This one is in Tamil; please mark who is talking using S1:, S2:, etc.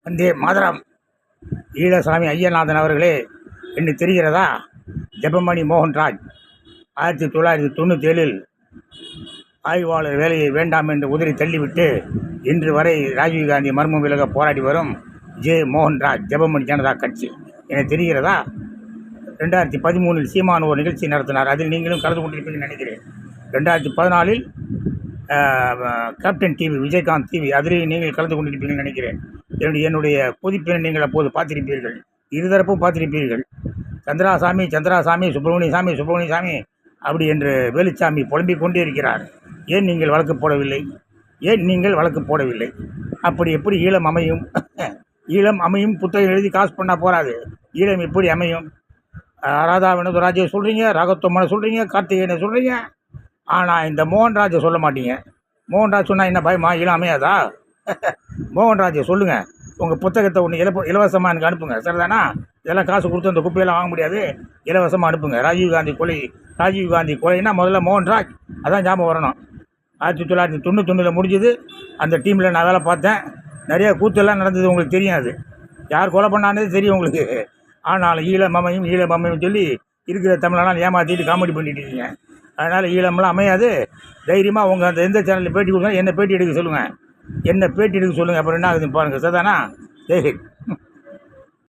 S1: வந்தே மாதரம். ஈழசாமி ஐயநாதன் அவர்களே, என்று தெரிகிறதா? ஜெபமணி மோகன்ராஜ் 1997 ஆய்வாளர் வேலையை வேண்டாம் என்று உதறி தள்ளிவிட்டு இன்று வரை ராஜீவ்காந்தி மர்மம் விலக போராடி வரும் மோகன்ராஜ், ஜெபமணி ஜனதா கட்சி என தெரிகிறதா? 2013 சீமான் ஒரு நிகழ்ச்சி நடத்தினார். அதில் நீங்களும் கலந்து கொண்டிருப்பீங்கன்னு நினைக்கிறேன். 2014 கேப்டன் டிவி, விஜயகாந்த் டிவி, அதிலேயும் நீங்கள் கலந்து கொண்டிருப்பீங்கன்னு நினைக்கிறேன். என்னுடைய புதுப்பினை நீங்கள் அப்போது பார்த்திருப்பீர்கள். இருதரப்பும் பார்த்திருப்பீர்கள். சந்திராசாமி சந்திராசாமி, சுப்பிரமணிய சாமி சுப்பிரமணிய சாமி அப்படி என்று வேலுச்சாமி புலம்பிக் கொண்டே இருக்கிறார். ஏன் நீங்கள் வழக்கு போடவில்லை? ஏன் நீங்கள் வழக்கு போடவில்லை? அப்படி எப்படி ஈழம் அமையும்? ஈழம் அமையும் புத்தகம் எழுதி காசு பண்ணால் போகாது. ஈழம் எப்படி அமையும்? ராதா வினோதராஜை சொல்கிறீங்க, ராகத்தம்மனை சொல்கிறீங்க, கார்த்திகேயனை சொல்கிறீங்க. ஆனால் இந்த மோகன்ராஜை சொல்ல மாட்டீங்க. மோகன்ராஜ் சொன்னால் என்ன பயமா? ஈழம் அமையாதா? மோகன்ராஜை சொல்லுங்கள். உங்கள் புத்தகத்தை ஒன்று இலவசமாக எனக்கு அனுப்புங்க. சரிதானா? இதெல்லாம் காசு கொடுத்து அந்த குப்பையெல்லாம் வாங்க முடியாது. இலவசமாக அனுப்புங்க. ராஜீவ்காந்தி கொலைன்னா முதல்ல மோகன்ராஜ், அதான் ஞாபகம் வரணும். 1991 முடிஞ்சது. அந்த டீமில் நான் வேலை பார்த்தேன். நிறையா கூத்தெல்லாம் நடந்தது, உங்களுக்கு தெரியும். அது யார் கொலை பண்ணானது தெரியும் உங்களுக்கு. ஆனால் ஈழம் அமையும் சொல்லி இருக்கிற தமிழெல்லாம் ஏமாற்றிட்டு காமெடி பண்ணிட்டு இருக்கீங்க. அதனால் ஈழம்லாம் அமையாது. தைரியமாக உங்கள் அந்த எந்த சேனலில் பேட்டி கொடுத்தா என்ன பேட்டி எடுக்க சொல்லுங்கள். அப்புறம் என்ன ஆகுதுன்னு பாருங்கள். சரிதானா? ஜெய்ஹிந்த்.